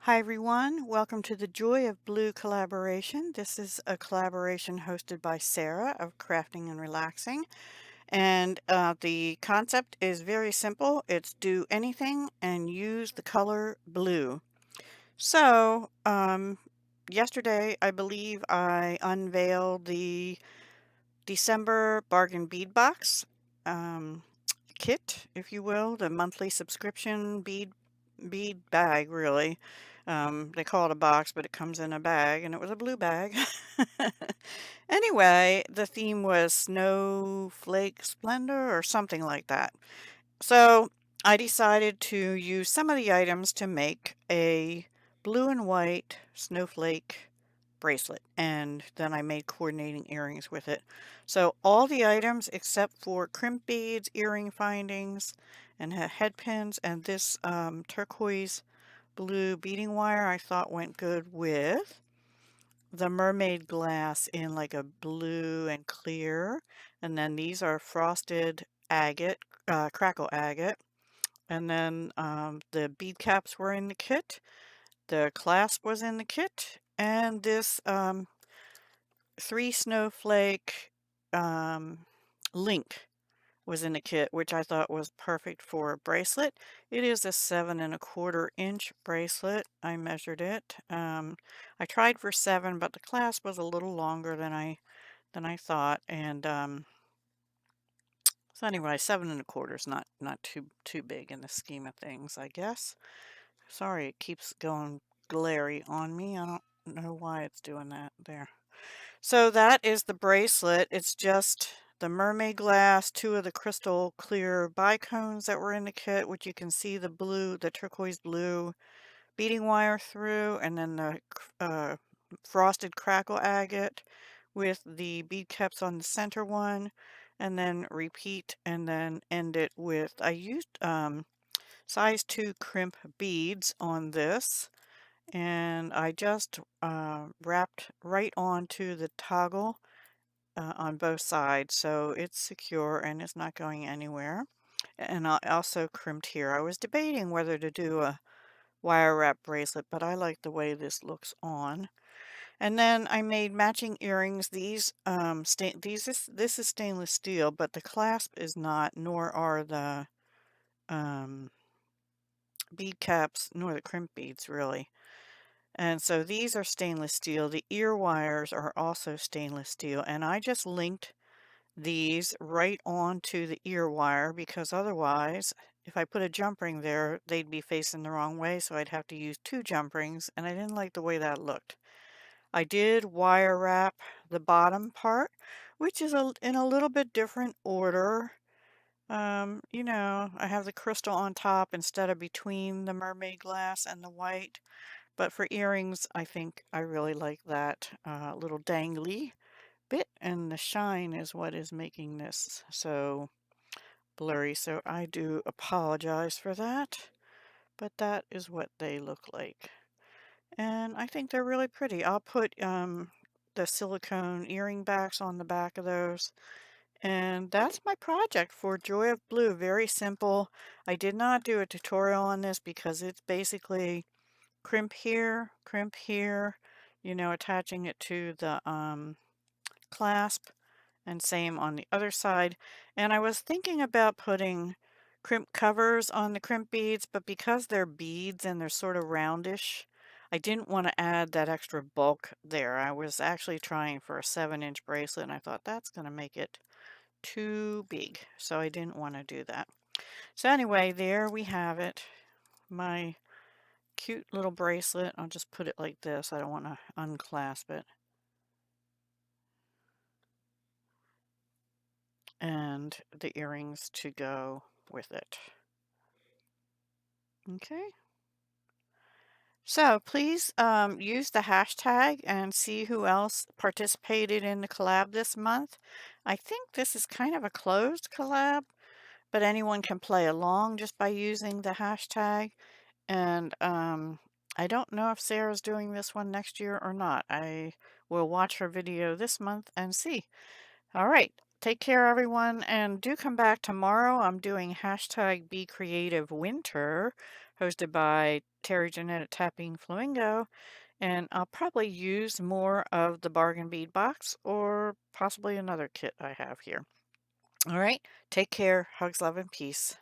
Hi everyone, welcome to the Joy of Blue collaboration. This is a collaboration hosted by Sarah of Crafting and Relaxing. And the concept is very simple. It's do anything and use the color blue. So, yesterday I believe I unveiled the December bargain bead box kit, if you will, the monthly subscription bead bag, really. They call it a box, but it comes in a bag, and it was a blue bag. Anyway, the theme was Snowflake Splendor or something like that. So I decided to use some of the items to make a blue and white snowflake bracelet, and then I made coordinating earrings with it. So all the items except for crimp beads, earring findings, and head pins, and this turquoise blue beading wire I thought went good with the mermaid glass in like a blue and clear. And then these are frosted agate, crackle agate. And then the bead caps were in the kit. The clasp was in the kit. And this 3 snowflake link was in the kit, which I thought was perfect for a bracelet. It is a 7¼ inch bracelet. I measured it. I tried for 7, but the clasp was a little longer than I thought. And so anyway, 7¼ is not too big in the scheme of things, I guess. Sorry, it keeps going glary on me. I don't know why it's doing that there. So that is the bracelet. It's just the mermaid glass, 2 of the crystal clear bicones that were in the kit, which you can see the turquoise blue beading wire through, and then the frosted crackle agate with the bead caps on the center one, and then repeat and then end it with, I used size 2 crimp beads on this, and I just wrapped right onto the toggle on both sides, so it's secure and it's not going anywhere. And I also crimped here. I was debating whether to do a wire wrap bracelet, but I like the way this looks on. And then I made matching earrings. This is stainless steel, but the clasp is not, nor are the um, bead caps, nor the crimp beads really. And so these are stainless steel. The ear wires are also stainless steel, and I just linked these right onto the ear wire because otherwise, if I put a jump ring there, they'd be facing the wrong way, so I'd have to use 2 jump rings, and I didn't like the way that looked. I did wire wrap the bottom part, which is in a little bit different order. I have the crystal on top instead of between the mermaid glass and the white. But for earrings, I think I really like that little dangly bit, and the shine is what is making this so blurry. So I do apologize for that, but that is what they look like. And I think they're really pretty. I'll put the silicone earring backs on the back of those. And that's my project for Joy of Blue. Very simple. I did not do a tutorial on this because it's basically crimp here, attaching it to the clasp, and same on the other side. And I was thinking about putting crimp covers on the crimp beads, but because they're beads and they're sort of roundish, I didn't want to add that extra bulk there. I was actually trying for a 7-inch bracelet, and I thought that's going to make it too big, so I didn't want to do that. So anyway, there we have it. My cute little bracelet. I'll just put it like this. I don't want to unclasp it. And the earrings to go with it. Okay. So please use the hashtag and see who else participated in the collab this month. I think this is kind of a closed collab, but anyone can play along just by using the hashtag. And I don't know if Sarah's doing this one next year or not. I will watch her video this month and see. All right. Take care, everyone, and do come back tomorrow. I'm doing hashtag Be Creative Winter hosted by Terry Jeanette at Tapping Flamingo, and I'll probably use more of the bargain bead box or possibly another kit I have here. All right, take care. Hugs, love, and peace.